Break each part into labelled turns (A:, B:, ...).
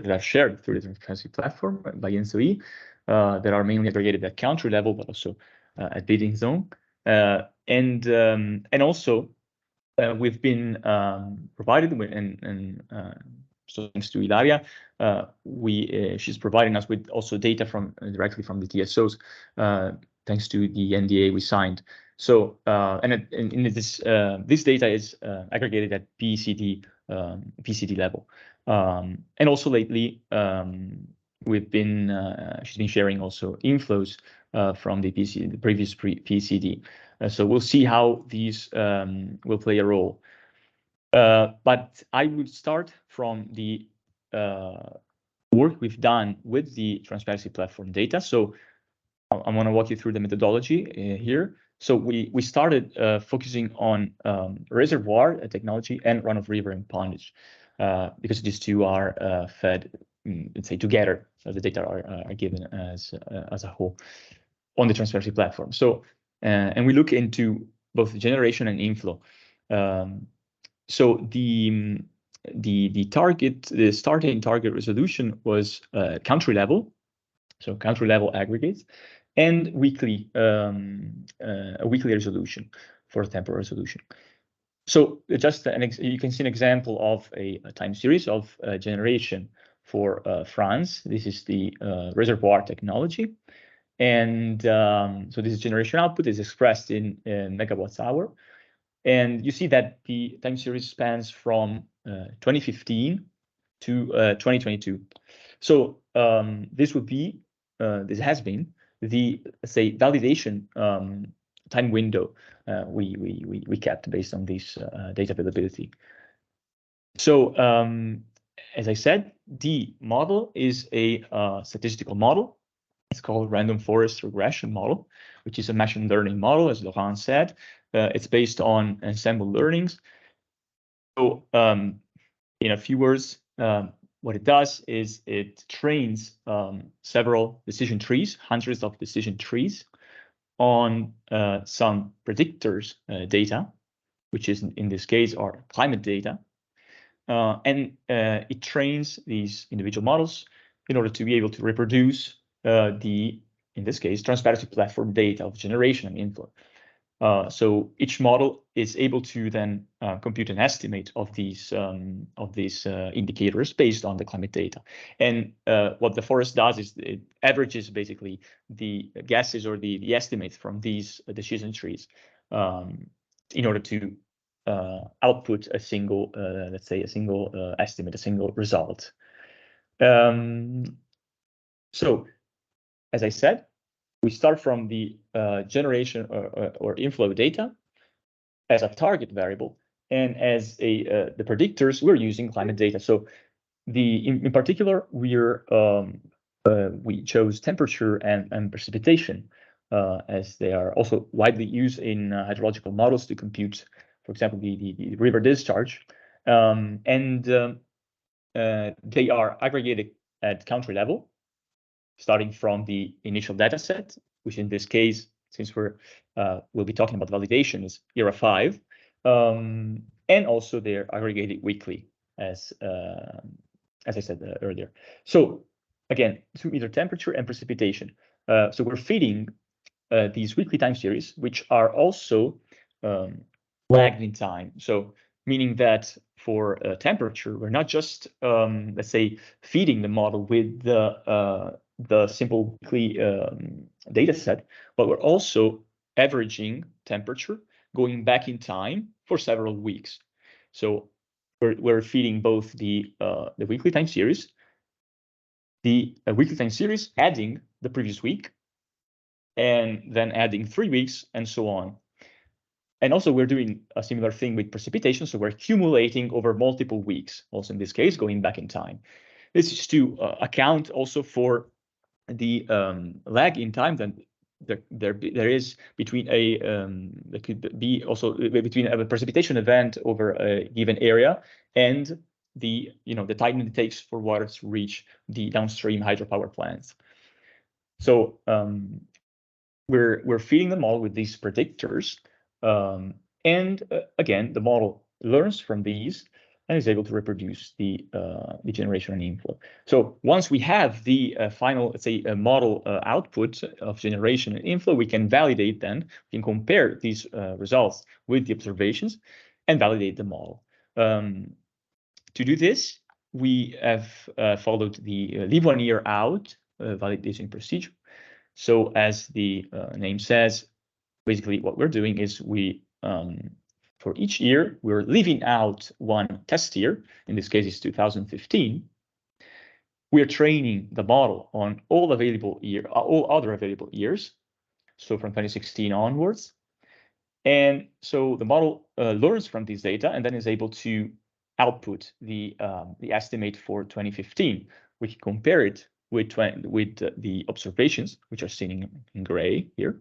A: that are shared through the transparency platform by ENTSO-E that are mainly aggregated at country level, but also at bidding zone. And also we've been provided with, and so thanks to Ilaria, she's providing us with also data from directly from the TSOs, thanks to the NDA we signed. So in this data is aggregated at PECD level, and also lately she's been sharing also inflows from the previous PECD. So we'll see how these will play a role. But I would start from the work we've done with the transparency platform data. So I want to walk you through the methodology here. So we started focusing on reservoir technology and run-of-river and pondage, because these two are fed, let's say, together. So the data are given as a whole on the transparency platform. So and we look into both generation and inflow. So the starting target resolution was country level, so country level aggregates, and weekly a weekly resolution for temporal resolution. So just you can see an example of a time series of generation for France. This is the reservoir technology. And so this generation output is expressed in megawatts hour. And you see that the time series spans from 2015 to 2022. So this has been the, let's say, validation time window we kept based on this data availability. So as I said, the model is a statistical model. It's called random forest regression model, which is a machine learning model, as Laurent said. It's based on ensemble learnings. So in a few words, what it does is it trains several decision trees, hundreds of decision trees, on some predictors data, which is in this case are climate data. And it trains these individual models in order to be able to reproduce in this case, transparency platform data of generation and inflow. So each model is able to then compute an estimate of these indicators based on the climate data. And what the forest does is it averages basically the guesses or the estimates from these decision trees in order to output a single, let's say, a single estimate, a single result. So, as I said, we start from the generation or inflow data as a target variable, and as the predictors, we're using climate data. So, in particular, we chose temperature and precipitation as they are also widely used in hydrological models to compute, for example, the river discharge, and they are aggregated at country level, starting from the initial data set, which in this case, since we'll be talking about validation, is ERA 5, and also they're aggregated weekly, as I said earlier. So again, through either temperature and precipitation. So we're feeding these weekly time series, which are also lagged in time. So meaning that for temperature, we're not just, let's say, feeding the model with the simple weekly data set, but we're also averaging temperature going back in time for several weeks. So we're feeding both the weekly time series, the weekly time series adding the previous week, and then adding 3 weeks, and so on. And also we're doing a similar thing with precipitation, so we're accumulating over multiple weeks, also in this case, going back in time. This is to account also for the lag in time that there is between there could be also between a precipitation event over a given area and the time it takes for water to reach the downstream hydropower plants. So we're feeding the model with these predictors, and again the model learns from these and is able to reproduce the generation and inflow. So once we have the final, let's say, model output of generation and inflow, we can validate then, we can compare these results with the observations and validate the model. To do this, we have followed the leave 1 year out validation procedure. So as the name says, basically what we're doing is we, for each year, we're leaving out one test year. In this case, it's 2015. We're training the model on all other available years, so from 2016 onwards. And so the model learns from this data and then is able to output the estimate for 2015. We can compare it with the observations, which are seen in gray here,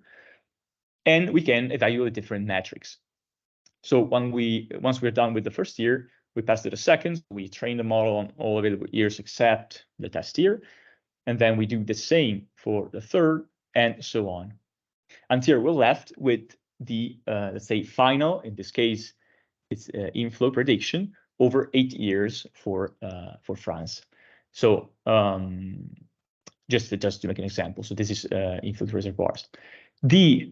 A: and we can evaluate different metrics. So once we're done with the first year, we pass to the second. We train the model on all available years except the test year, and then we do the same for the third, and so on, until we're left with the let's say final. In this case, it's inflow prediction over 8 years for France. So just to make an example, so this is inflow reservoirs. The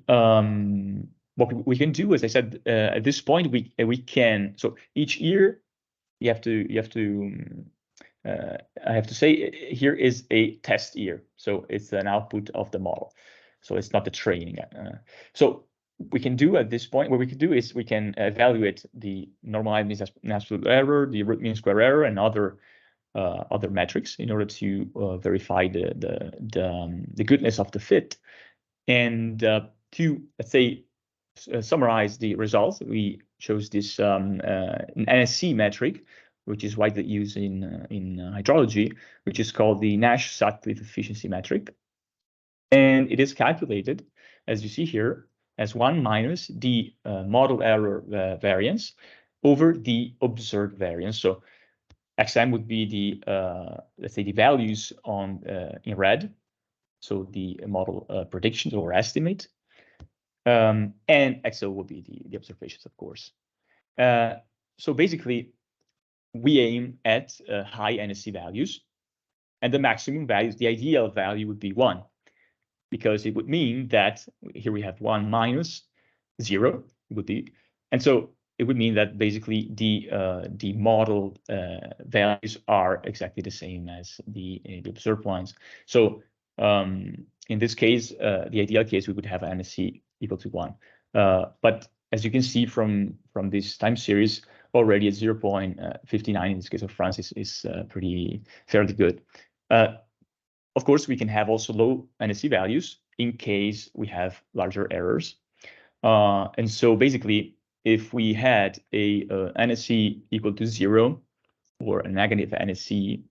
A: what we can do, as I said, at this point, we can, so each year I have to say here is a test year, so it's an output of the model, so it's not the training. So we can do at this point, what we can do is we can evaluate the normalized mean absolute error, the root mean square error, and other metrics in order to verify the goodness of the fit. And to, let's say, summarize the results, we chose this NSC metric, which is widely used in hydrology, which is called the Nash-Sutcliffe efficiency metric. And it is calculated, as you see here, as 1 minus the model error variance over the observed variance. So XM would be the, let's say, the values on in red, so the model predictions or estimate, and XO will be the observations, of course. So basically, we aim at high NSC values, and the maximum values, the ideal value would be 1, because it would mean that here we have 1 minus 0 would be, and so it would mean that basically the model values are exactly the same as the observed ones. So in this case, the ideal case, we would have NSC equal to 1. But as you can see from this time series, already at 0.59 in this case of France is pretty fairly good. Of course, we can have also low NSC values in case we have larger errors. And so basically, if we had a NSC equal to 0 or a negative NSC,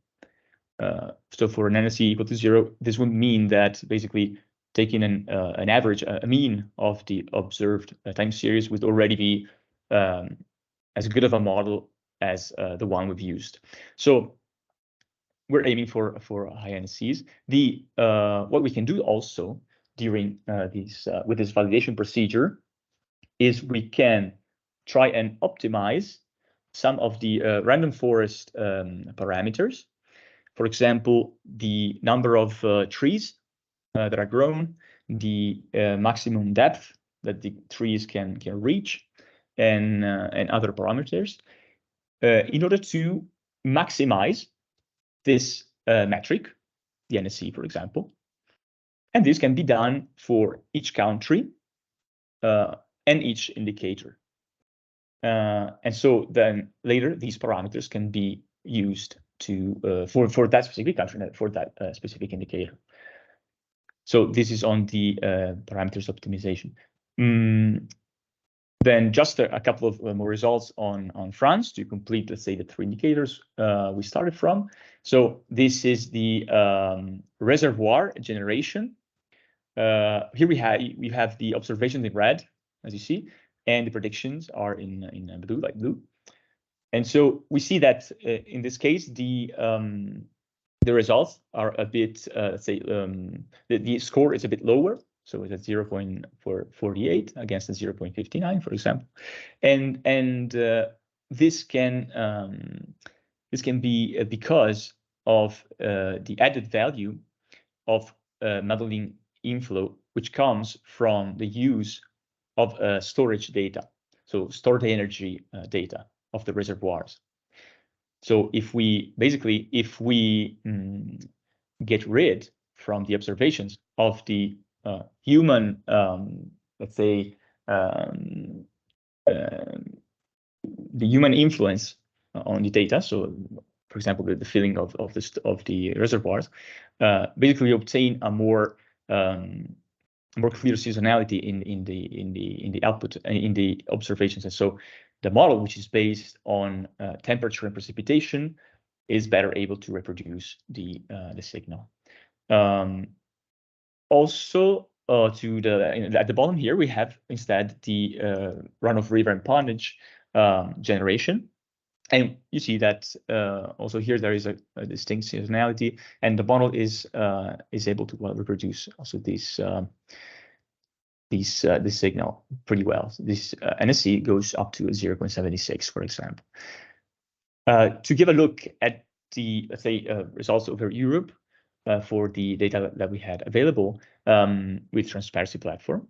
A: so for an NSC equal to 0, this would mean that basically taking an average, a mean of the observed time series would already be as good of a model as the one we've used. So we're aiming for high NSCs. What we can do also during with this validation procedure is we can try and optimize some of the random forest parameters. For example, the number of trees that are grown, the maximum depth that the trees can reach, and other parameters, in order to maximize this metric, the NSC, for example. And this can be done for each country and each indicator. And so then later, these parameters can be used to for that specific country, for that specific indicator. So this is on the parameters optimization. Then just a couple of more results on France to complete, let's say, the 3 indicators we started from. So this is the reservoir generation. Here we have the observations in red, as you see, and the predictions are in blue, light blue. And so we see that in this case, the results are a bit, let's say, the score is a bit lower. So it's at 0.48 against the 0.59, for example. And this can be because of the added value of modeling inflow, which comes from the use of storage data, so stored energy data of the reservoirs. So if we get rid from the observations of the human, let's say, the human influence on the data, so for example, the filling of the reservoirs, basically obtain a more clear seasonality in the output, in the observations. And so the model, which is based on temperature and precipitation, is better able to reproduce the signal. Also, at the bottom here, we have instead the runoff river and pondage generation. And you see that also here there is a distinct seasonality, and the model is able to reproduce also this signal pretty well. This NSE goes up to 0.76, for example. To give a look at the, let's say, results over Europe for the data that we had available with Transparency Platform,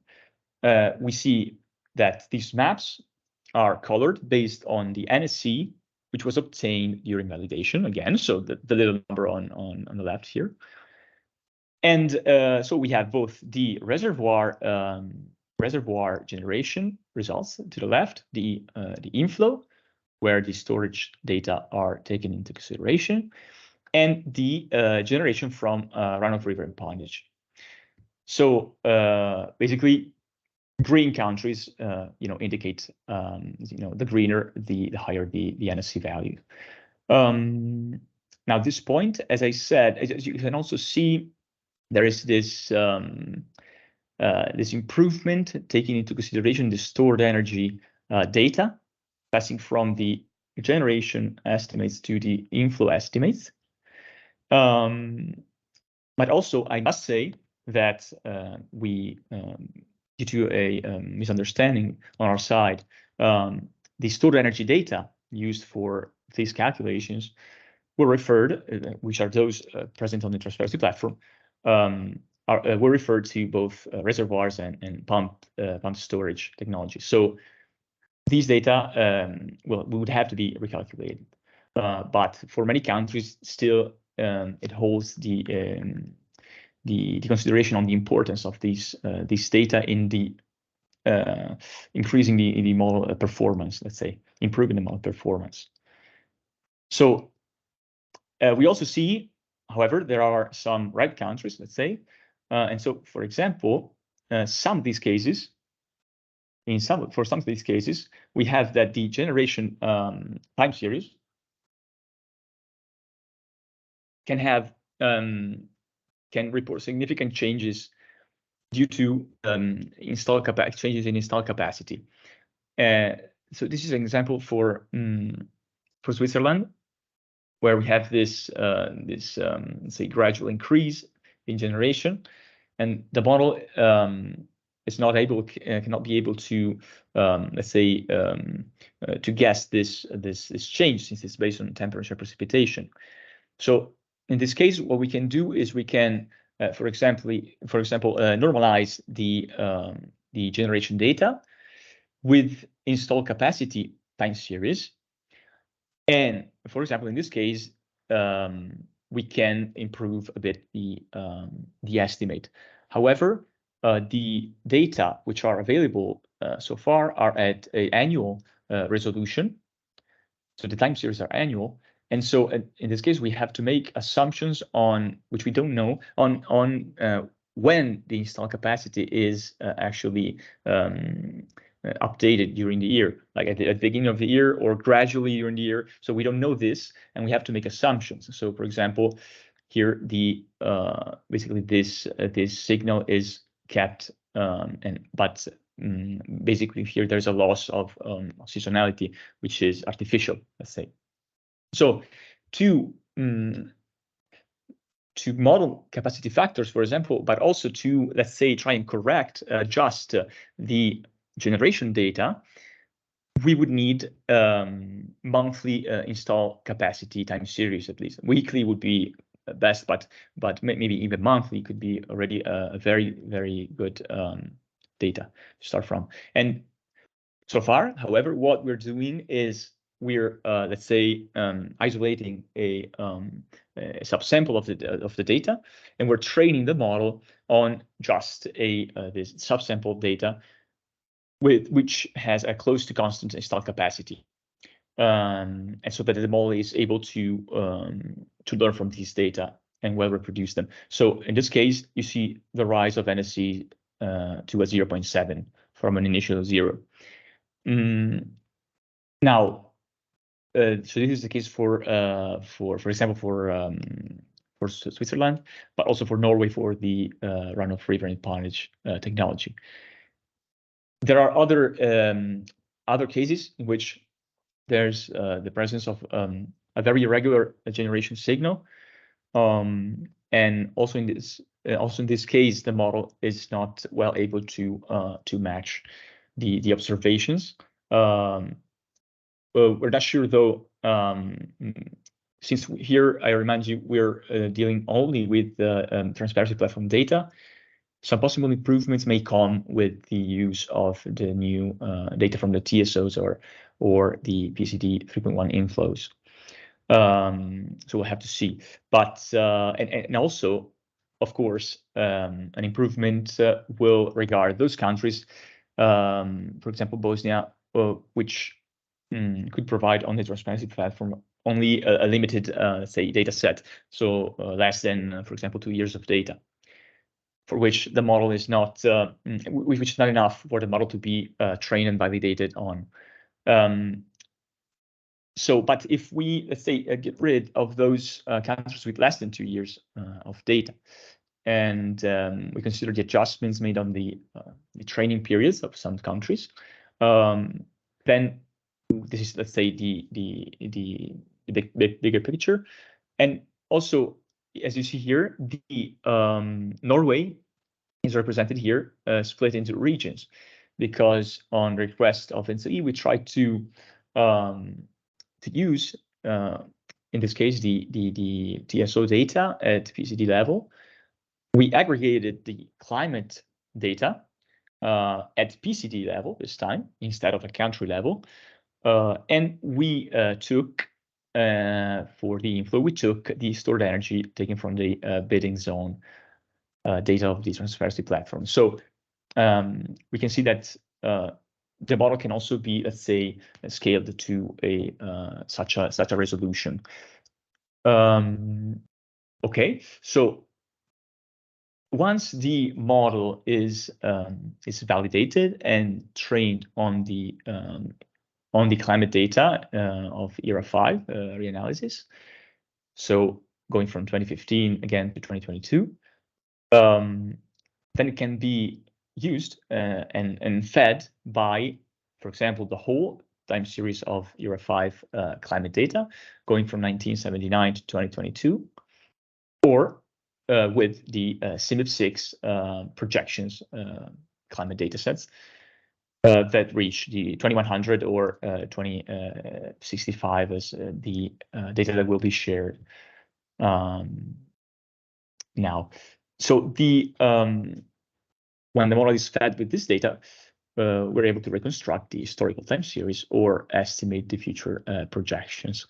A: we see that these maps are colored based on the NSE, which was obtained during validation again, so the little number on the left here. And so we have both the reservoir generation results to the left, the inflow, where the storage data are taken into consideration, and the generation from runoff river and pondage. So basically, green countries, indicate, the greener, the higher the NSE value. Now, at this point, as I said, as you can also see, there is this improvement taking into consideration the stored energy data, passing from the generation estimates to the inflow estimates. But also, I must say that we, due to a misunderstanding on our side, the stored energy data used for these calculations were referred, which are those present on the Transparency Platform, were referred to both reservoirs and pump storage technology. So these data, would have to be recalculated. But for many countries, still, it holds the consideration on the importance of these data in the increasing the model performance, let's say, improving the model performance. So we also see, however, there are some red countries, let's say, and so, for example, some of these cases, for some of these cases, we have that the generation time series can report significant changes due to changes in installed capacity. So this is an example for Switzerland, where we have this say gradual increase in generation, and the model is cannot be able to let's say to guess this change, since it's based on temperature precipitation. So in this case, what we can do is we can, for example, normalize the generation data with installed capacity time series, and for example, in this case, we can improve a bit the estimate. However, the data which are available so far are at an annual resolution, so the time series are annual. And so in this case, we have to make assumptions on which we don't know on when the installed capacity is actually updated during the year, like at the beginning of the year or gradually during the year. So we don't know this, and we have to make assumptions. So, for example, here the basically this signal is kept, but basically here there's a loss of seasonality, which is artificial, let's say. So to model capacity factors, for example, but also to, let's say, try and adjust the generation data, we would need monthly install capacity time series at least. Weekly would be best, but maybe even monthly could be already a very, very good data to start from. And so far, however, what we're doing is we're let's say isolating a subsample of the data, and we're training the model on just this subsample data which has a close to constant install capacity, and so that the model is able to learn from these data and well reproduce them. So in this case, you see the rise of NSE to a 0.7 from an initial 0. Now, so this is the case for example, for Switzerland, but also for Norway for the runoff river and pondage technology. There are other cases in which there's the presence of a very irregular generation signal, and also in this case, the model is not well able to match the observations. We're not sure though, since here I remind you we're dealing only with the transparency platform data. Some possible improvements may come with the use of the new data from the TSOs or the PECD 3.1 inflows. So we'll have to see. But and also, of course, an improvement will regard those countries, for example, Bosnia, which could provide on the transparency platform only a limited, say, data set, so less than, for example, 2 years of data, for which the model is not, which is not enough for the model to be trained and validated on. So, but if we, let's say, get rid of those countries with less than 2 years of data, and we consider the adjustments made on the training periods of some countries, then this is, let's say, the bigger picture. And also, as you see here, the Norway is represented here, split into regions, because on request of ENTSO-E, we try to use, in this case, the TSO data at PECD level. We aggregated the climate data at PECD level this time instead of a country level, and we took for the inflow, we took the stored energy taken from the bidding zone data of the transparency platform. So we can see that the model can also be, let's say, scaled to a such a resolution. Okay, so once the model is validated and trained on the climate data of ERA 5 reanalysis, so going from 2015 again to 2022, then it can be used and fed by, for example, the whole time series of ERA 5 climate data going from 1979 to 2022, or with the CMIP6 projections climate data sets that reach the 2100 or 2065 as the data that will be shared now. So the when the model is fed with this data, we're able to reconstruct the historical time series or estimate the future projections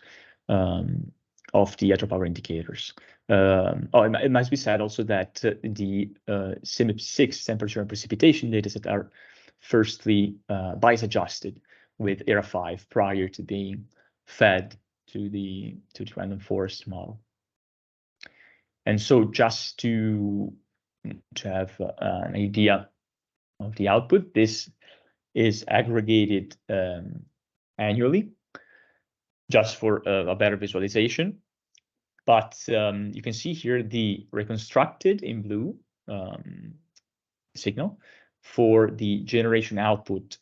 A: of the hydropower indicators. It must be said also that the CMIP6 temperature and precipitation dataset are firstly bias adjusted with ERA 5 prior to being fed to the random forest model. And so just to have an idea of the output, this is aggregated annually, just for a better visualization. But you can see here the reconstructed in blue signal for the generation output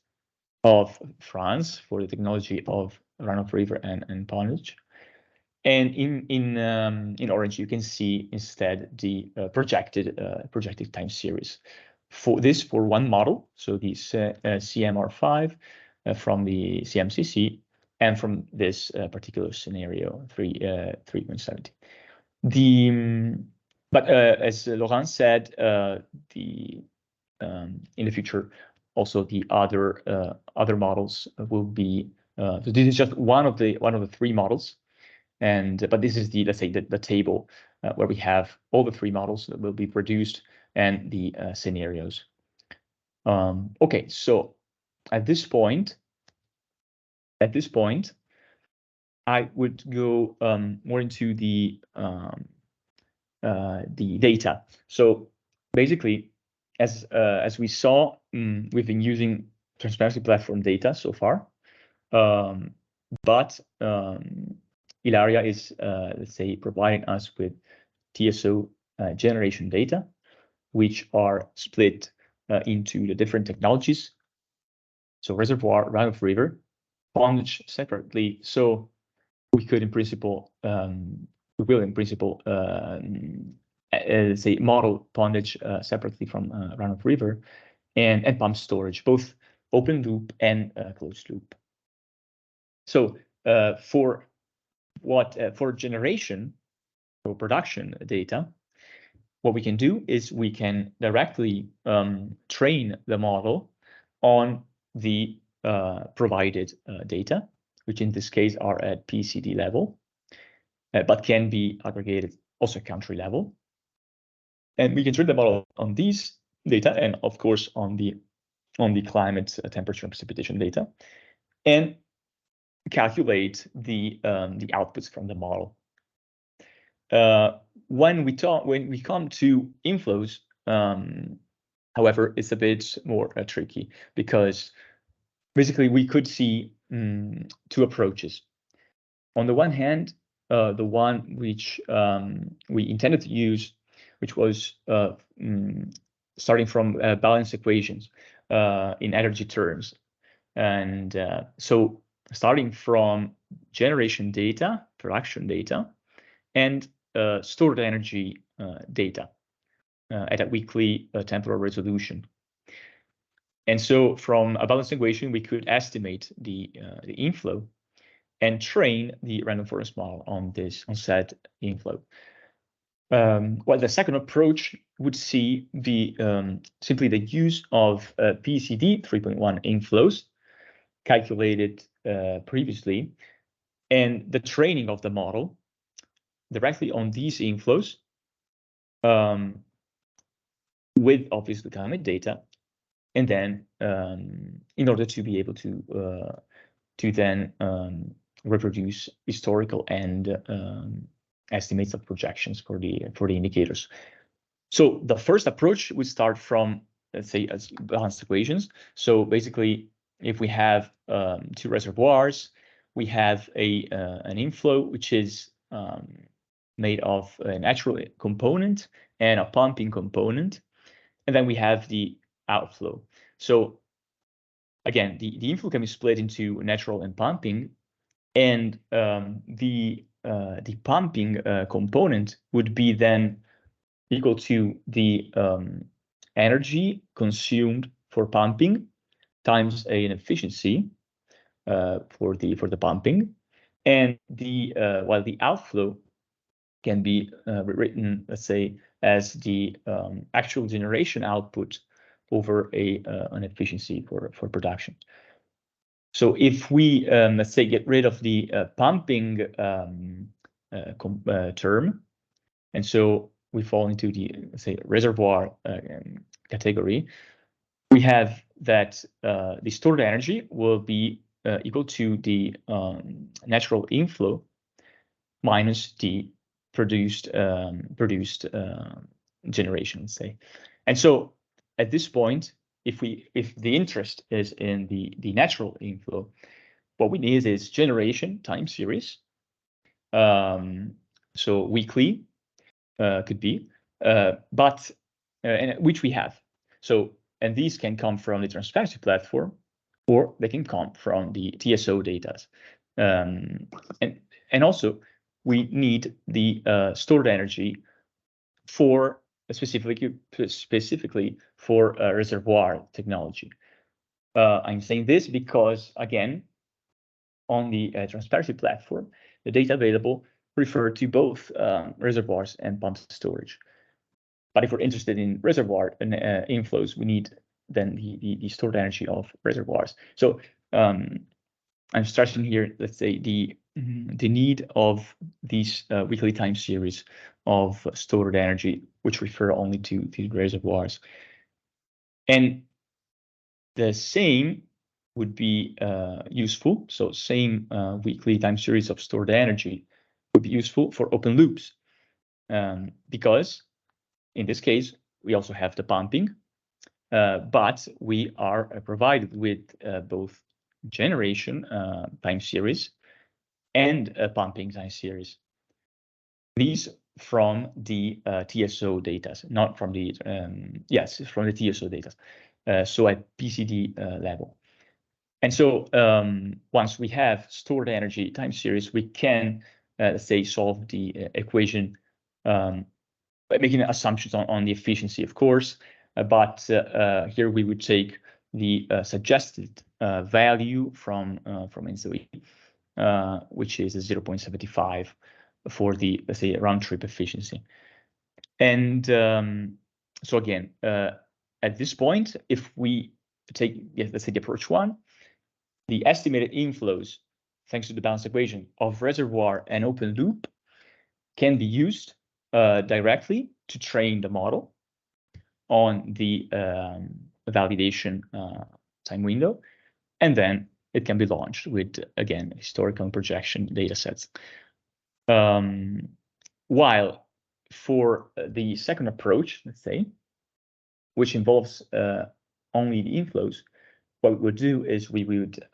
A: of France for the technology of runoff river and pondage. And in orange, you can see instead the projected time series for one model. So this CMR5 from the CMCC and from this particular scenario 3.70. But as Laurent said, in the future, also the other models will be. So this is just one of the three models, but this is the, let's say, the table where we have all the three models that will be produced and the scenarios. Okay, so at this point, I would go more into the data. So basically, as we saw, we've been using transparency platform data so far, but Ilaria is, let's say, providing us with TSO generation data, which are split into the different technologies. So reservoir, run-of-river, pondage separately. So we could, in principle, say model pondage separately from run-of-river, and pump storage, both open loop and closed loop. So for generation or production data, what we can do is we can directly train the model on the provided data, which in this case are at PECD level, but can be aggregated also at country level. And we can train the model on these data and, of course, on the climate, temperature, and precipitation data, and calculate the outputs from the model. When we come to inflows, however, it's a bit more tricky, because basically we could see two approaches. On the one hand, the one which we intended to use, which was starting from balance equations in energy terms, and so starting from generation data, production data, and stored energy data at a weekly temporal resolution. And so from a balance equation, we could estimate the inflow and train the random forest model on said inflow. Well, the second approach would see simply the use of PECD 3.1 inflows calculated previously, and the training of the model directly on these inflows, with obviously climate data, and then in order to be able to then reproduce historical and estimates of projections for the indicators. So the first approach would start from, let's say, as balanced equations. So basically, if we have two reservoirs, we have an inflow which is made of a natural component and a pumping component, and then we have the outflow. So again, the inflow can be split into natural and pumping, and the pumping component would be then equal to the energy consumed for pumping times an efficiency for the pumping, and while the outflow can be written, let's say, as the actual generation output over an efficiency for production. So if we, let's say, get rid of the pumping term, and so we fall into the, let's say, reservoir category, we have that the stored energy will be equal to the natural inflow minus the produced generation, let's say. And so at this point, if the interest is in the natural inflow, what we need is generation time series. So weekly could be, but and which we have. So, and these can come from the transparency platform, or they can come from the TSO data. And also we need the stored energy for specifically for reservoir technology. I'm saying this because, again, on the transparency platform, the data available refer to both reservoirs and pumped storage. But if we're interested in reservoir inflows, we need then the stored energy of reservoirs. So I'm stressing here, let's say, the need of these weekly time series of stored energy, which refer only to the reservoirs. And the same would be useful. So same weekly time series of stored energy would be useful for open loops, because in this case, we also have the pumping, but we are provided with both generation time series and a pumping time series. These from the TSO data, not from the, yes, from the TSO data. So at PCD level. And so once we have stored energy time series, we can, let's say, solve the equation by making assumptions on the efficiency, of course. But here we would take the suggested value from ENTSO-E, which is 0.75 for the, let's say, round trip efficiency. And so again, at this point, if we take, let's say, the approach one, the estimated inflows, thanks to the balanced equation of reservoir and open loop, can be used directly to train the model on the validation time window, and then it can be launched with, again, historical and projection data sets. While for the second approach, let's say, which involves only the inflows, what we would do is we would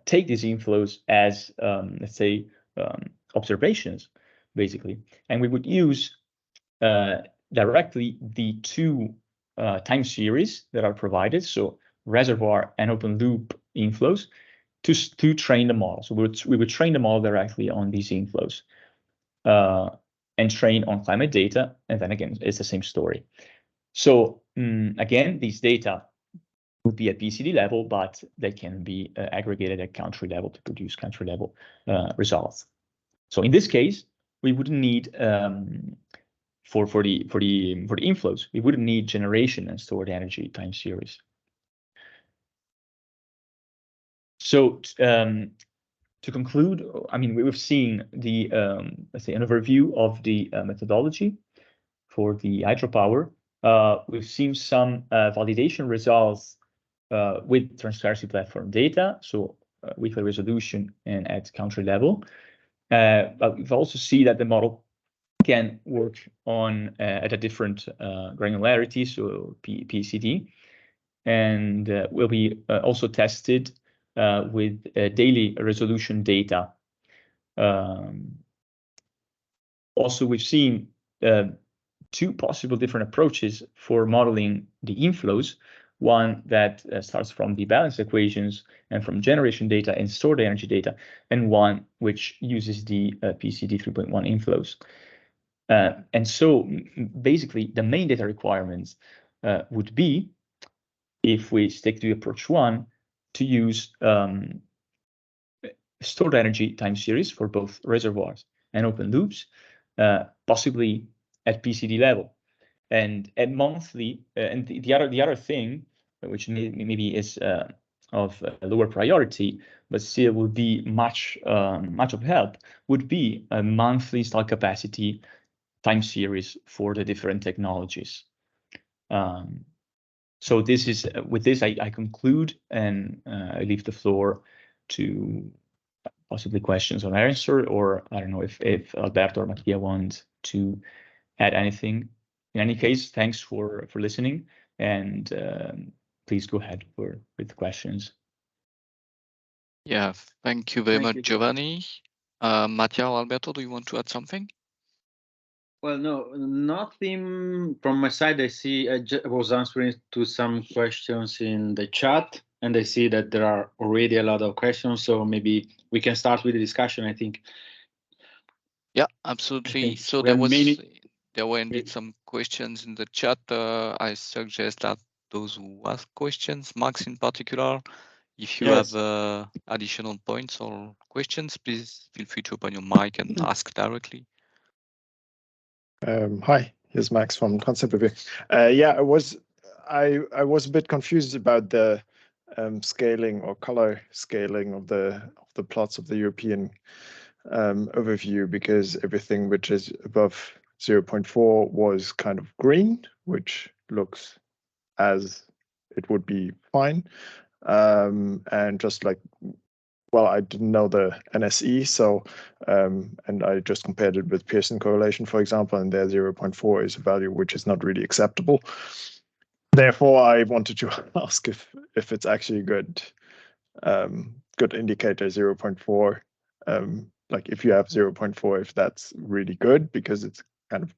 A: take these inflows as, let's say, observations, basically, and we would use directly the two time series that are provided, so reservoir and open loop inflows, to train the model. So we would train the model directly on these inflows and train on climate data, and then again, it's the same story. So again, these data would be at PCD level, but they can be aggregated at country level to produce country level results. So in this case, we wouldn't need for the inflows, we wouldn't need generation and stored energy time series. So to conclude, I mean, we've seen the let's say an overview of the methodology for the hydropower. We've seen some validation results with transparency platform data, so weekly resolution and at country level. But we've also seen that the model can work on at a different granularity, so PECD, and will be also tested with daily resolution data. Also, we've seen two possible different approaches for modeling the inflows. One that starts from the balance equations and from generation data and stored energy data, and one which uses the PCD 3.1 inflows. And so basically the main data requirements would be, if we stick to approach one, to use stored energy time series for both reservoirs and open loops, possibly at PCD level. And at monthly, and the other thing, which maybe is of lower priority, but still would be much of help, would be a monthly installed capacity time series for the different technologies. So this is with this I conclude, and I leave the floor to possibly questions or answer, or I don't know if Alberto or Mattia want to add anything. In any case, thanks for listening, and please go ahead with the questions.
B: Yeah, thank you very much, Giovanni. Mattia or Alberto, do you want to add something?
C: Well, no, nothing from my side. I see I was answering to some questions in the chat, and I see that there are already a lot of questions, so maybe we can start with the discussion, I think.
B: Yeah, absolutely. So there were indeed some questions in the chat. I suggest that those who ask questions. Max, in particular, if you
C: Yes.
B: have additional points or questions, please feel free to open your mic and ask directly.
D: Hi, here's Max from Concept Review. Yeah, I was a bit confused about the scaling or color scaling of the plots of the European overview, because everything which is above 0.4 was kind of green, which looks as it would be fine, and just like, well, I didn't know the NSE, so and I just compared it with Pearson correlation, for example, and their 0.4 is a value which is not really acceptable. Therefore, I wanted to ask if it's actually a good indicator, 0.4. Like if you have 0.4, if that's really good, because it's kind of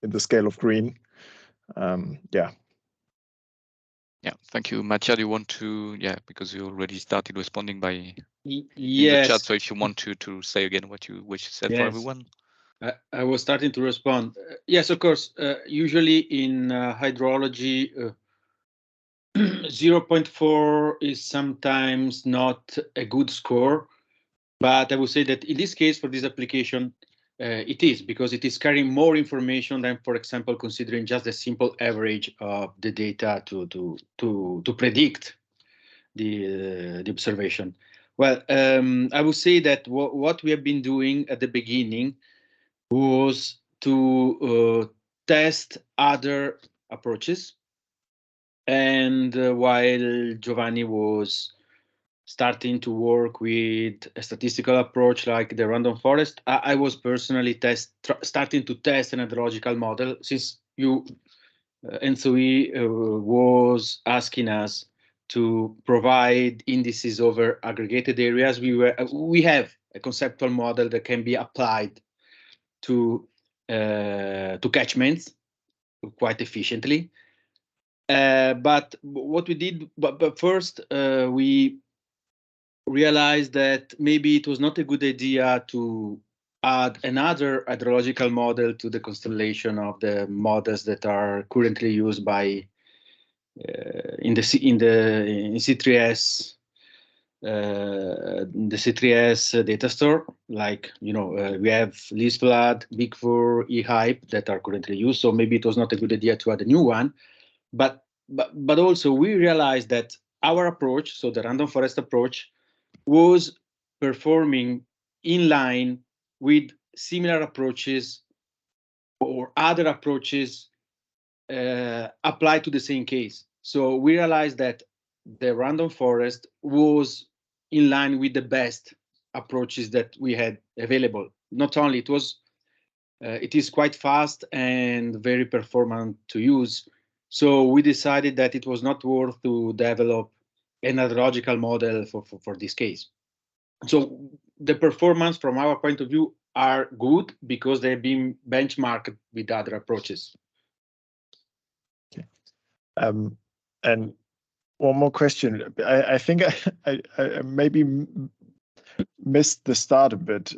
D: in the scale of green. Yeah.
B: Yeah, thank you. Mattia, do you want to, because you already started responding by in
C: Yes.
B: the chat, so if you want to say again what you said for everyone.
C: I was starting to respond. Yes, of course. Usually in hydrology, 0.4 is sometimes not a good score, but I would say that in this case, for this application, it is, because it is carrying more information than, for example, considering just a simple average of the data to predict the observation. Well, I would say that what we have been doing at the beginning was to test other approaches. And while Giovanni was starting to work with a statistical approach like the random forest, I was personally starting to test an hydrological model, since ENTSO-E was asking us to provide indices over aggregated areas. We have a conceptual model that can be applied to catchments quite efficiently. But what we did, but first we realized that maybe it was not a good idea to add another hydrological model to the constellation of the models that are currently used by in C3S. The C3S data store, like we have LeastFlood, Big4, eHype that are currently used. So maybe it was not a good idea to add a new one, but also we realized that our approach, so the random forest approach, was performing in line with similar approaches or other approaches applied to the same case. So we realized that the random forest was in line with the best approaches that we had available. Not only it is quite fast and very performant to use. So we decided that it was not worth to develop an hydrological model for this case. So the performance from our point of view are good because they've been benchmarked with other approaches.
D: Okay. And one more question. I think I maybe missed the start a bit.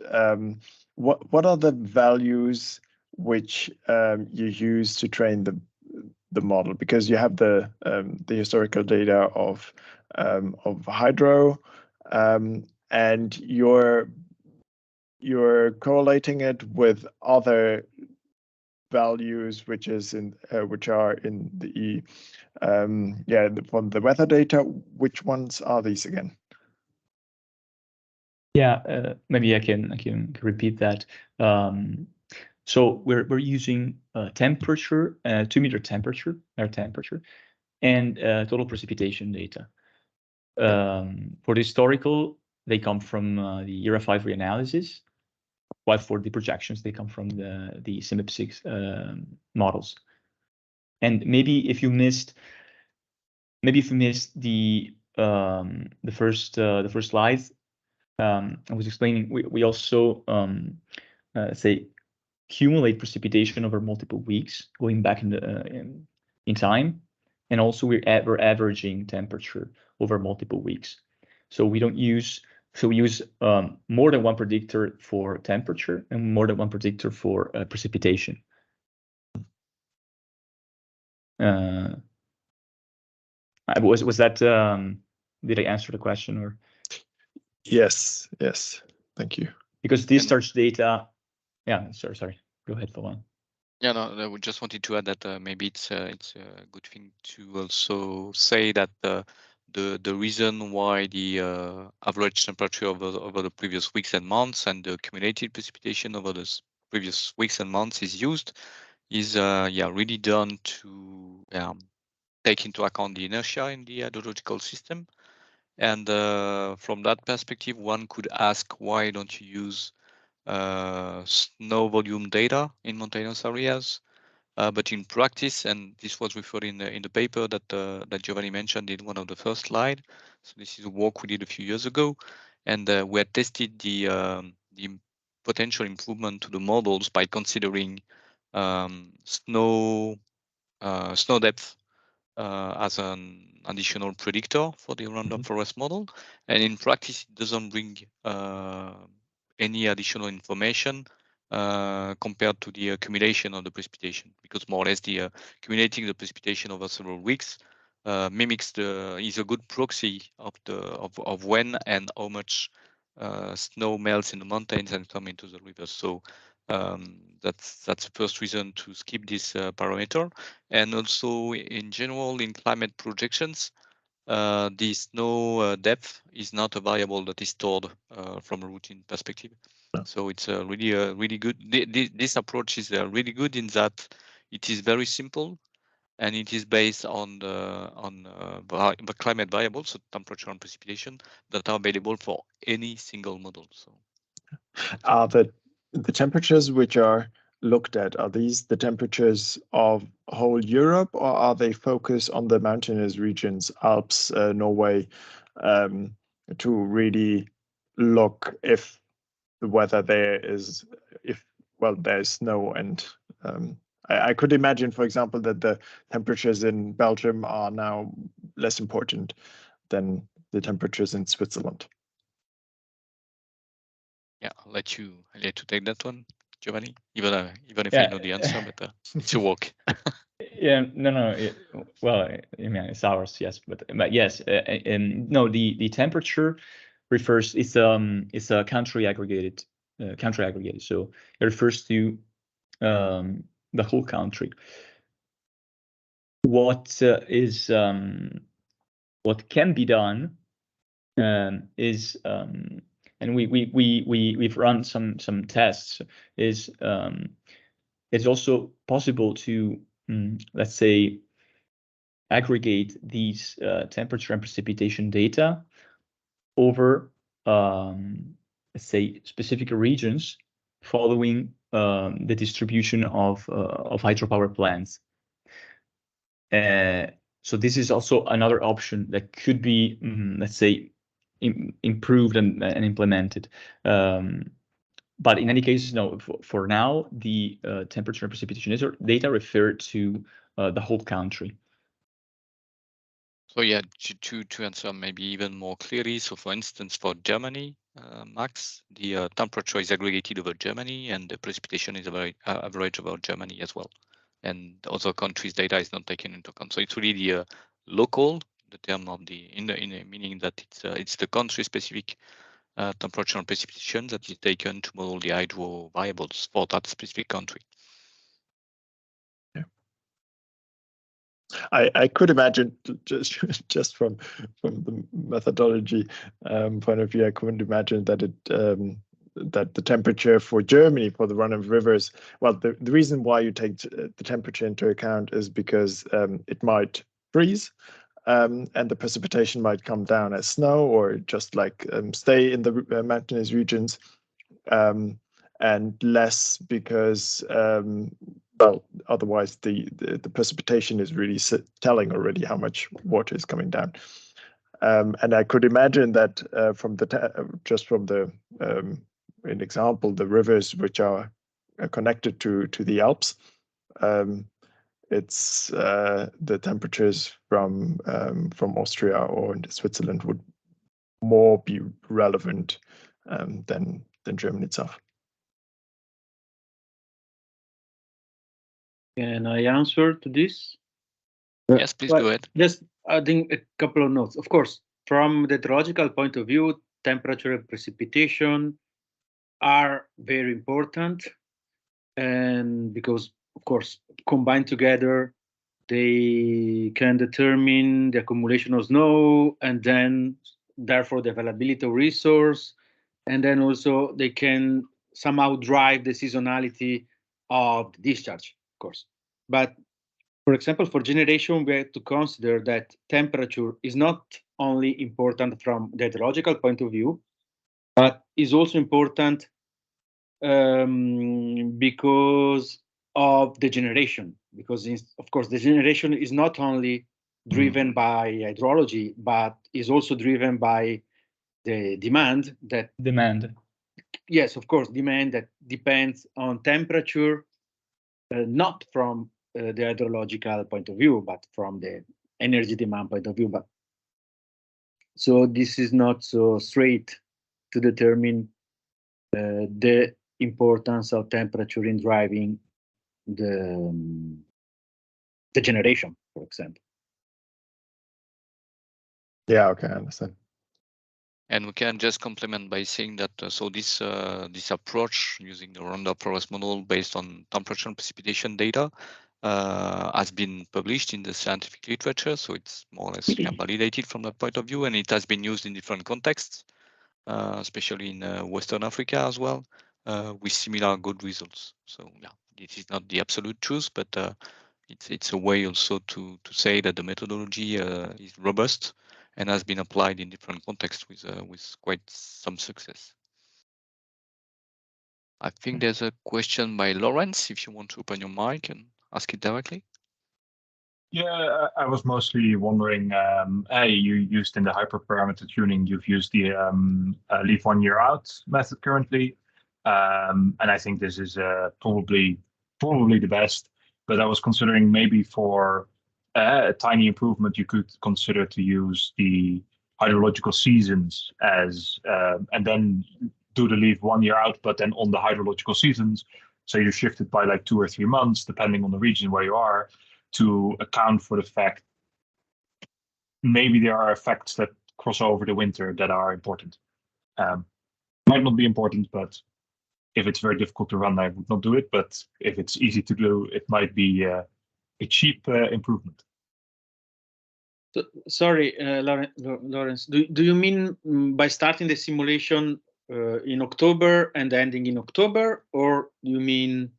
D: What are the values which you use to train the model? Because you have the historical data of hydro, and you're correlating it with other values which are in the from the weather data. Which ones are these again?
A: Yeah, maybe I can repeat that. So we're using temperature, 2-meter temperature, air temperature, and total precipitation data. For the historical, they come from the ERA 5 reanalysis, while for the projections, they come from the CMIP6 models. And maybe if you missed the first slide, I was explaining we also say accumulate precipitation over multiple weeks, going back in time, and also we're averaging temperature over multiple weeks. So we use more than one predictor for temperature and more than one predictor for precipitation. Was that did I answer the question or?
D: Yes, thank you.
A: Because discharge data, yeah, sorry, go ahead, Florent.
B: Yeah, no, I just wanted to add that maybe it's a good thing to also say that the reason why the average temperature over the previous weeks and months and the accumulated precipitation over the previous weeks and months is used is really done to take into account the inertia in the hydrological system. And from that perspective, one could ask, why don't you use snow volume data in mountainous areas? But in practice, and this was referred in the paper that Giovanni mentioned in one of the first slides. So this is a work we did a few years ago, and we had tested the potential improvement to the models by considering snow depth as an additional predictor for the random forest model. And in practice, it doesn't bring any additional information compared to the accumulation of the precipitation, because more or less the accumulating the precipitation over several weeks mimics is a good proxy of when and how much snow melts in the mountains and come into the rivers. So that's the first reason to skip this parameter. And also in general, in climate projections, the snow depth is not a variable that is stored from a routine perspective.
D: No.
B: So it's really good. This approach is really good in that it is very simple, and it is based on the climate variables, so temperature and precipitation, that are available for any single model. So,
D: are the temperatures which are looked at, are these the temperatures of whole Europe, or are they focused on the mountainous regions, Alps, Norway, to really look if the weather there is, there's snow? And I could imagine, for example, that the temperatures in Belgium are now less important than the temperatures in Switzerland.
B: yeah, I'll let you take that one, Giovanni. Even if
A: Yeah.
B: I know the answer, but it's your work.
A: Yeah, no. Well, I mean, it's ours, yes, but yes, no, the temperature refers, it's a country aggregated, so it refers to the whole country. What can be done is, and we've run some tests, is it's also possible to let's say aggregate these temperature and precipitation data over let's say specific regions following the distribution of hydropower plants. So this is also another option that could be, let's say, improved and implemented. But in any case, no. For now, the temperature and precipitation data refer to the whole country.
B: So yeah, to answer maybe even more clearly. So for instance, for Germany, Max, the temperature is aggregated over Germany, and the precipitation is average over Germany as well. And other countries' data is not taken into account. So it's really the local, the term of meaning that it's the country-specific temperature and precipitation that is taken to model the hydro variables for that specific country.
D: I could imagine, just from the methodology point of view, I couldn't imagine that that the temperature for Germany, for the run of rivers, well, the reason why you take the temperature into account is because it might freeze, and the precipitation might come down as snow, or just like stay in the mountainous regions, and less because well, otherwise the precipitation is really telling already how much water is coming down. And I could imagine that from an example, the rivers which are connected to the Alps, it's the temperatures from Austria or Switzerland would more be relevant than Germany itself.
C: Can I answer to this?
B: Yes, please go ahead.
C: Just adding a couple of notes. Of course, from the hydrological point of view, temperature and precipitation are very important, and because, of course, combined together, they can determine the accumulation of snow and then, therefore, the availability of resource, and then also they can somehow drive the seasonality of the discharge, of course. But for example, for generation, we have to consider that temperature is not only important from the hydrological point of view, but is also important because of the generation. Because, of course, the generation is not only driven by hydrology, but is also driven by the demand that... Yes, of course, demand that depends on temperature, not from the hydrological point of view, but from the energy demand point of view. But so this is not so straight to determine the importance of temperature in driving the generation, for example.
D: Yeah, okay, I understand.
B: And we can just complement by saying that so this approach using the roundup forest model based on temperature and precipitation data has been published in the scientific literature, so it's more or less validated from that point of view, and it has been used in different contexts, especially in Western Africa as well, with similar good results. So yeah, this is not the absolute truth, but it's a way also to say that the methodology is robust and has been applied in different contexts with quite some success. I think there's a question by Lawrence, if you want to open your mic and ask it directly.
E: Yeah, I was mostly wondering, you used in the hyperparameter tuning, you've used the leave 1 year out method currently. And I think this is probably the best, but I was considering maybe for a tiny improvement, you could consider to use the hydrological seasons as, and then do the leave 1 year out, but then on the hydrological seasons. So you shift it by like 2 or 3 months, depending on the region where you are, to account for the fact maybe there are effects that cross over the winter that are important. Might not be important, but if it's very difficult to run, I would not do it. But if it's easy to do, it might be a cheap improvement.
C: So, sorry, Lawrence, do you mean by starting the simulation in October and ending in October, or do you mean...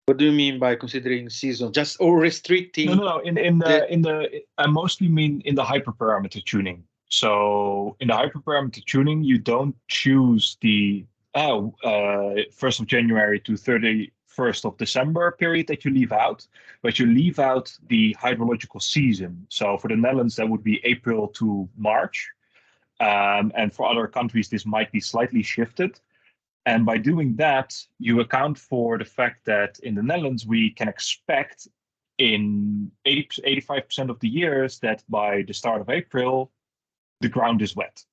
C: What do you mean by considering season? Just or restricting?
E: No. I mostly mean in the hyperparameter tuning. So in the hyperparameter tuning, you don't choose the 1st of January to 31st of December period that you leave out, but you leave out the hydrological season. So for the Netherlands, that would be April to March. And for other countries, this might be slightly shifted. And by doing that, you account for the fact that in the Netherlands, we can expect in 85% of the years that by the start of April, the ground is wet.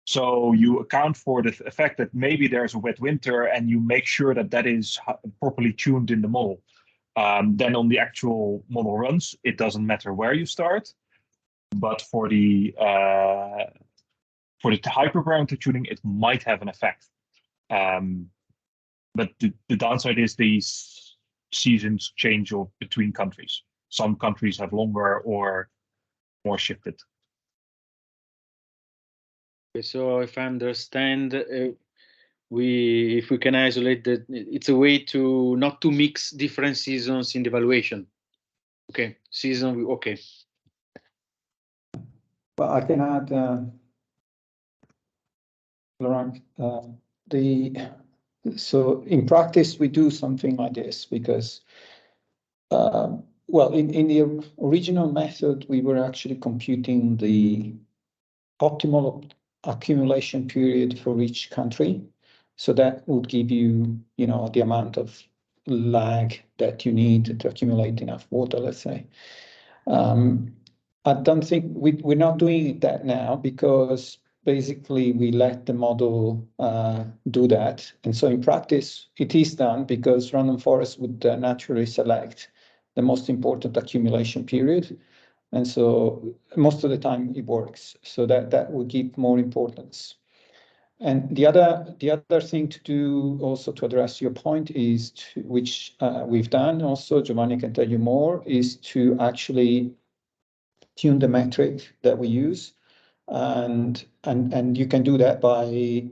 E: So you account for the effect that maybe there's a wet winter and you make sure that that is properly tuned in the model. Then on the actual model runs, it doesn't matter where you start. But for the hyperparameter tuning, it might have an effect. But the downside is these seasons change between countries. Some countries have longer or more shifted.
C: Okay, so if I understand, if we can isolate that, it's a way to not to mix different seasons in the evaluation. Okay, season. Okay.
F: Well, I can add, Laurent, so in practice, we do something like this because, well, in the original method, we were actually computing the optimal accumulation period for each country. So that would give you, the amount of lag that you need to accumulate enough water, let's say. I don't think we're not doing that now because basically we let the model do that. And so in practice, it is done because random forest would naturally select the most important accumulation period. And so most of the time it works. So that would give more importance. And the other thing to do also to address your point is which we've done also, Giovanni can tell you more, is to actually tune the metric that we use. And you can do that by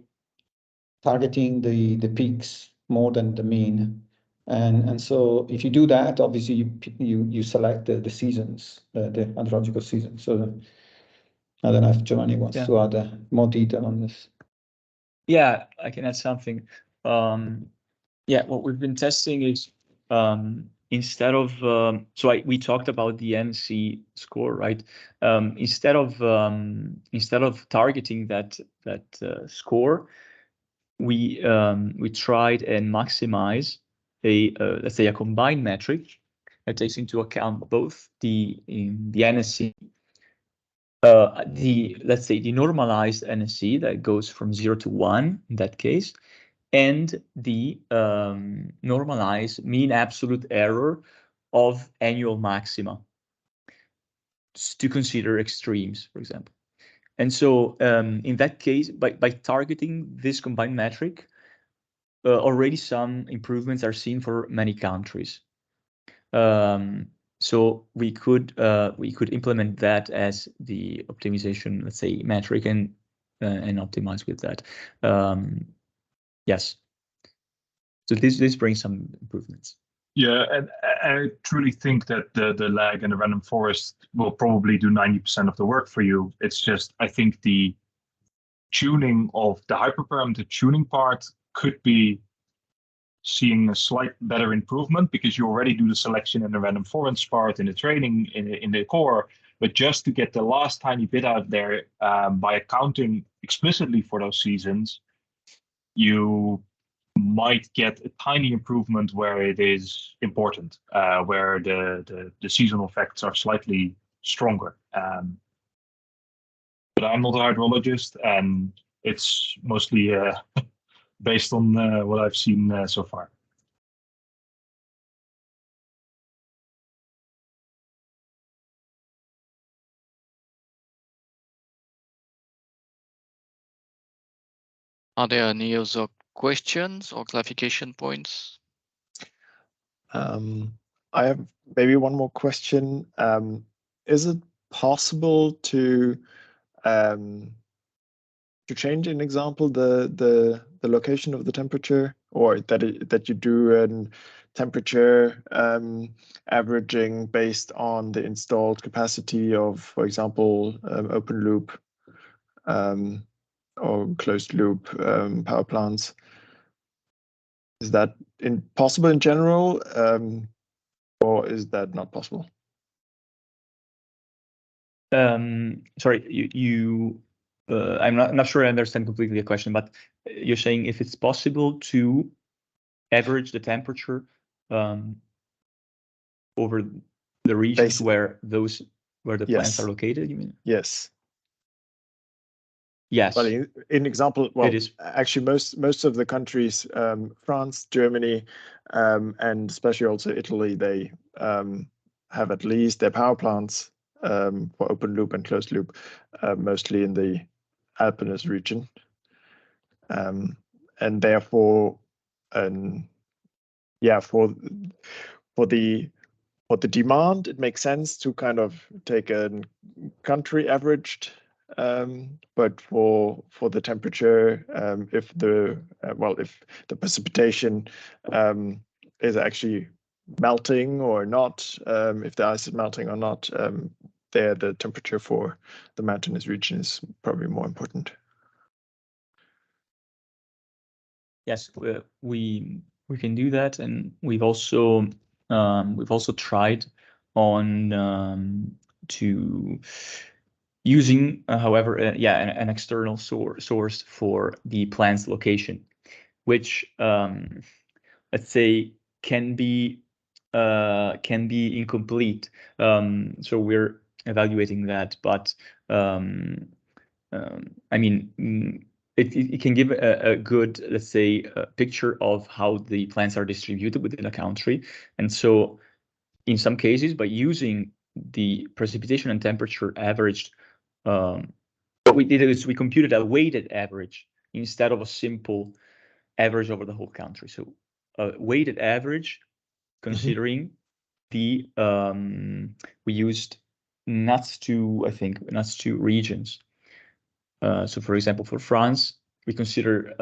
F: targeting the peaks more than the mean. And so if you do that, obviously you select the seasons, the hydrological seasons. So I don't know if Giovanni wants to add more detail on this.
A: Yeah, I can add something. Yeah, what we've been testing is instead of we talked about the NC score, right? Instead of targeting that score, we tried and maximize a let's say a combined metric that takes into account both the NSC, let's say the normalized NSC that goes from 0 to 1 in that case, and the normalized mean absolute error of annual maxima, to consider extremes, for example. And so in that case, by targeting this combined metric, already some improvements are seen for many countries. So we could implement that as the optimization, let's say, metric, and optimize with that. Yes. So this brings some improvements.
E: Yeah, and I truly think that the lag and the random forest will probably do 90% of the work for you. It's just, I think the tuning of the hyperparameter tuning part could be seeing a slight better improvement, because you already do the selection in the random forest part in the training in the core, but just to get the last tiny bit out there by accounting explicitly for those seasons, you might get a tiny improvement where it is important, where the seasonal effects are slightly stronger. But I'm not a hydrologist, and it's mostly based on what I've seen so far.
B: Are there any other questions or clarification points?
D: I have maybe one more question. Is it possible to change, an example, the location of the temperature, or that you do a temperature averaging based on the installed capacity of, for example, open loop or closed loop power plants? Is that possible in general, or is that not possible?
A: Sorry, you I'm not sure I understand completely the question, but you're saying if it's possible to average the temperature over the regions where the plants are located, you mean?
D: Yes.
A: Yes.
D: But in example, well,
A: it is.
D: Actually most of the countries, France, Germany, and especially also Italy, they have at least their power plants for open loop and closed loop, mostly in the Alpines region, and therefore, yeah, for the demand, it makes sense to kind of take a country averaged. But for the temperature, if the precipitation is actually melting or not, if the ice is melting or not, there the temperature for the mountainous region is probably more important.
A: Yes, we can do that, and we've also tried on to using, however, an external source for the plant's location, which let's say can be incomplete. So we're evaluating that, but I mean, it can give a good, let's say, picture of how the plants are distributed within a country, and so in some cases, by using the precipitation and temperature averaged, what we did is we computed a weighted average instead of a simple average over the whole country. So a weighted average considering the we used NUTS 2, I think, NUTS 2 regions. So for example, for France, we consider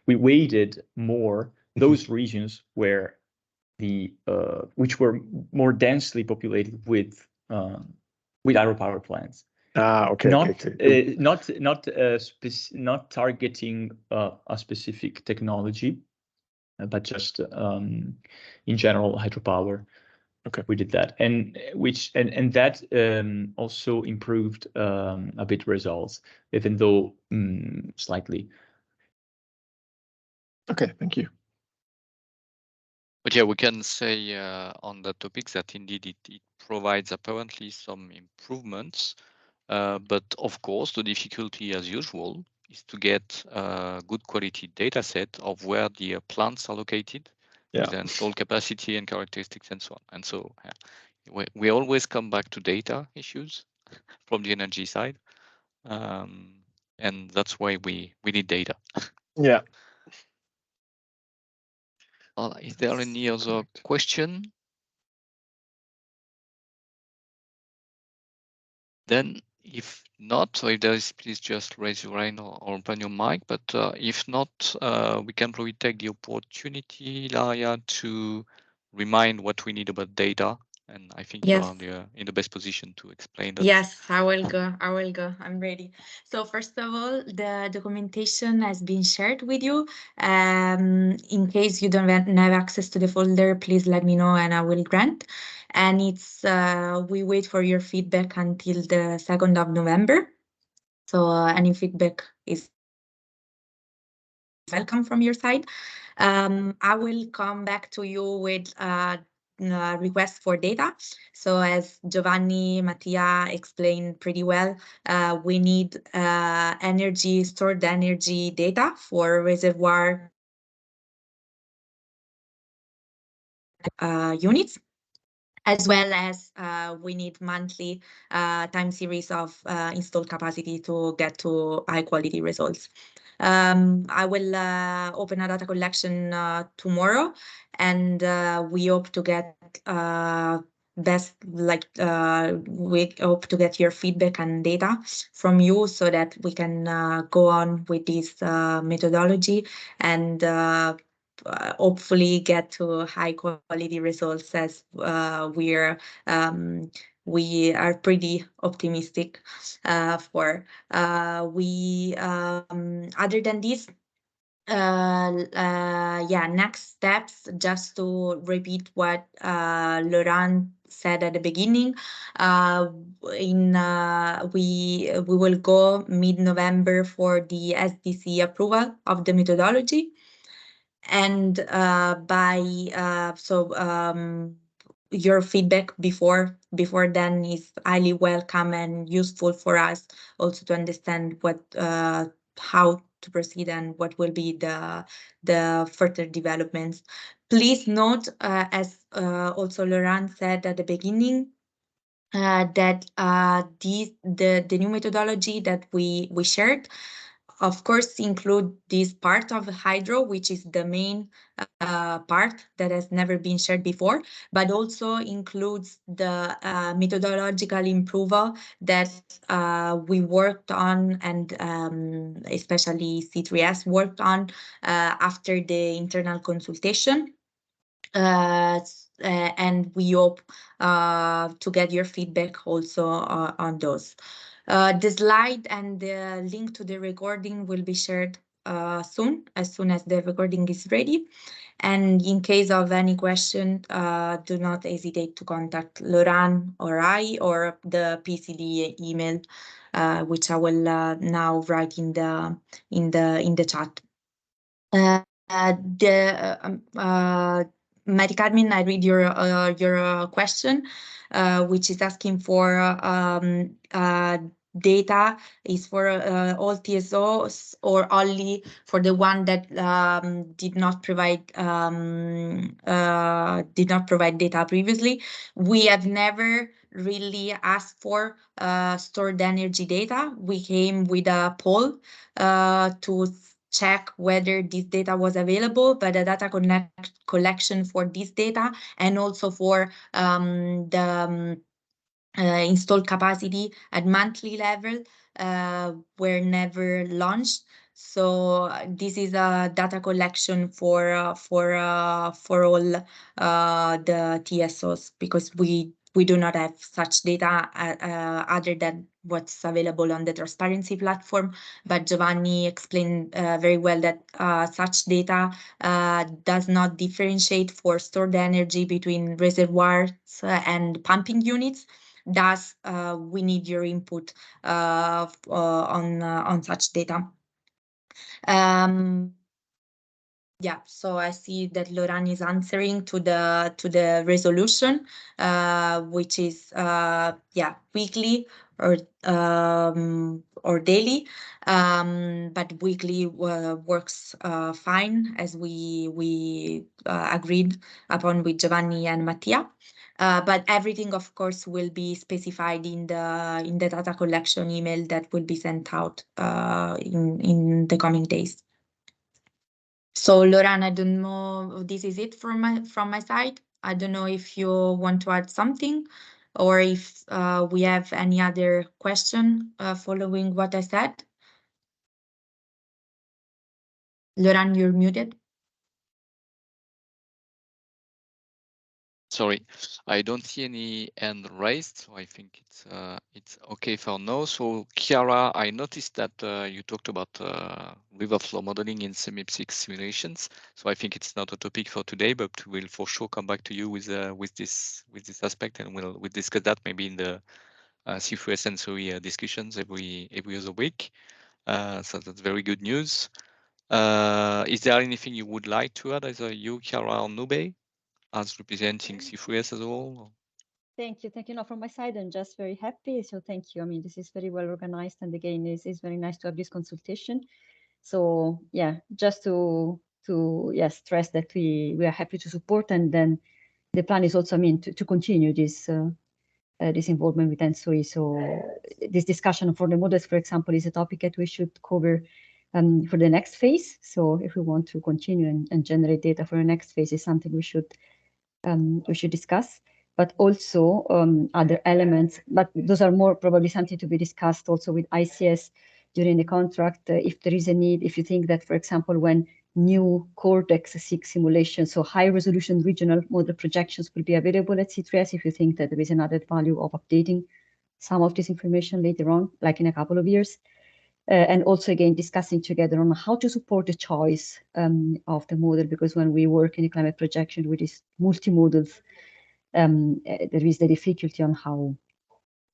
A: we weighted more those regions where the which were more densely populated with hydropower plants.
D: Okay.
A: Not targeting a specific technology, but just in general hydropower.
D: Okay,
A: we did that, and that also improved a bit results, even though slightly.
D: Okay, thank you.
B: But yeah, we can say on the topics that indeed it provides apparently some improvements. But of course, the difficulty, as usual, is to get a good quality data set of where the plants are located, with the installed capacity and characteristics and so on. And so we always come back to data issues from the energy side. And that's why we need data.
D: Yeah.
B: Is there any other question? Then, if not, so if there is, please just raise your hand or open your mic. But if not, we can probably take the opportunity, Laria, to remind what we need about data. And I think you are in the best position to explain that.
G: Yes, I will go. I'm ready. So first of all, the documentation has been shared with you. In case you don't have access to the folder, please let me know and I will grant. And it's we wait for your feedback until the 2nd of November. So any feedback is welcome from your side. I will come back to you with request for data. So as Giovanni, Mattia explained pretty well, we need stored energy data for reservoir units, as well as we need monthly time series of installed capacity to get to high quality results. I will open a data collection tomorrow, and we hope to get we hope to get your feedback and data from you so that we can go on with this methodology and hopefully get to high quality results, as we are pretty optimistic for. Other than this, next steps, just to repeat what Laurent said at the beginning, we will go mid-November for the SDC approval of the methodology. And your feedback before then is highly welcome and useful for us also to understand what how to proceed and what will be the further developments. Please note, as also Laurent said at the beginning, that the new methodology that we shared, of course, include this part of hydro, which is the main part that has never been shared before, but also includes the methodological improver that we worked on, and especially C3S worked on after the internal consultation. And we hope to get your feedback also on those. The slide and the link to the recording will be shared as soon as the recording is ready. And in case of any question, do not hesitate to contact Laurent or I, or the PECD email, which I will now write in the chat. Maricarmen, I read your question, which is asking for data is for all TSOs or only for the one that did not provide data previously. We have never really asked for stored energy data. We came with a poll to check whether this data was available, but the data collection for this data and also for the installed capacity at monthly level were never launched. So this is a data collection for all the TSOs, because we do not have such data other than what's available on the transparency platform. But Giovanni explained very well that such data does not differentiate for stored energy between reservoirs and pumping units. Thus, we need your input on such data. Yeah, so I see that Laurent is answering to the resolution, which is weekly or daily, but weekly works fine, as we agreed upon with Giovanni and Mattia. But everything, of course, will be specified in the data collection email that will be sent out in the coming days. So Laurent, I don't know, this is it from my side. I don't know if you want to add something or if we have any other question following what I said. Laurent, you're muted.
B: Sorry, I don't see any hand raised, so I think it's okay for now. So Chiara, I noticed that you talked about river flow modeling in semi-PSIC simulations. So I think it's not a topic for today, but we'll for sure come back to you with this aspect, and we'll discuss that maybe in the C3S ENTSO-E discussions every other week. So that's very good news. Is there anything you would like to add, either you, Chiara, or Nube, as representing C3S as a whole?
H: Thank you. Thank you. No, from my side, I'm just very happy. So thank you. I mean, this is very well organized, and again, it's very nice to have this consultation. So yeah, just to stress that we are happy to support, and then the plan is also, I mean, to continue this this involvement with ENTSO-E. So this discussion for the models, for example, is a topic that we should cover for the next phase. So if we want to continue and generate data for the next phase, is something we should discuss. But also other elements, but those are more probably something to be discussed also with ICS during the contract. If there is a need, if you think that, for example, when new Cortex-6 simulations, so high resolution regional model projections will be available at C3S, if you think that there is an added value of updating some of this information later on, like in a couple of years. And also, again, discussing together on how to support the choice of the model, because when we work in a climate projection with these multi-models, there is the difficulty on how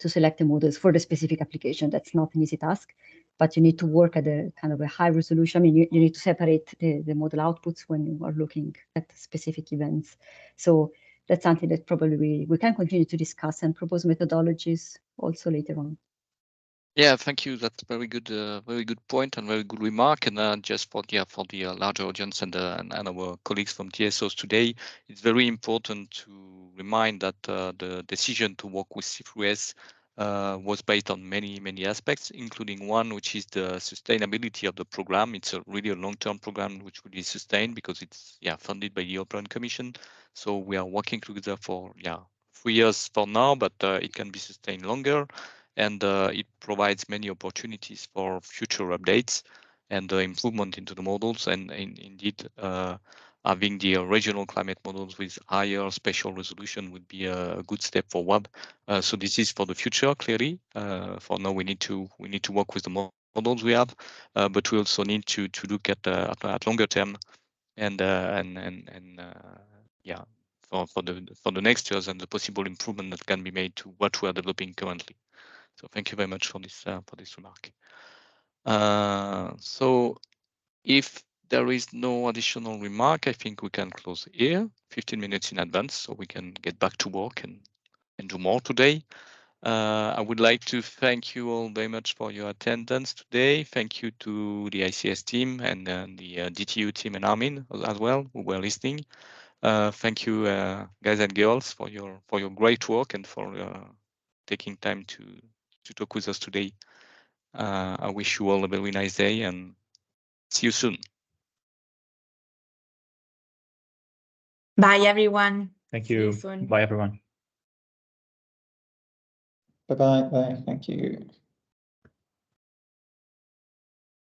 H: to select the models for the specific application. That's not an easy task, but you need to work at a kind of a high resolution. I mean, you need to separate the model outputs when you are looking at specific events. So that's something that probably we can continue to discuss and propose methodologies also later on.
B: Yeah, thank you. That's very good point and very good remark. And just for the larger audience and our colleagues from TSOs today, it's very important to remind that the decision to work with C3S was based on many aspects, including one which is the sustainability of the program. It's really a long-term program which will be sustained because it's funded by the European Commission. So we are working together for 3 years for now, but it can be sustained longer. And it provides many opportunities for future updates and improvement into the models. And indeed, having the regional climate models with higher spatial resolution would be a good step forward. So this is for the future, clearly. For now, we need to work with the models we have, but we also need to look at longer term and for the next years and the possible improvement that can be made to what we are developing currently. So thank you very much for this remark. So if there is no additional remark, I think we can close here 15 minutes in advance so we can get back to work and do more today. I would like to thank you all very much for your attendance today. Thank you to the ICS team and the DTU team and Armin as well, who were listening. Thank you, guys and girls, for your great work and for taking time to talk with us today. I wish you all a very nice day and see you soon.
G: Bye, everyone.
A: Thank
G: See you
A: you.
G: soon.
A: Bye, everyone.
F: Bye-bye. Bye. Thank you.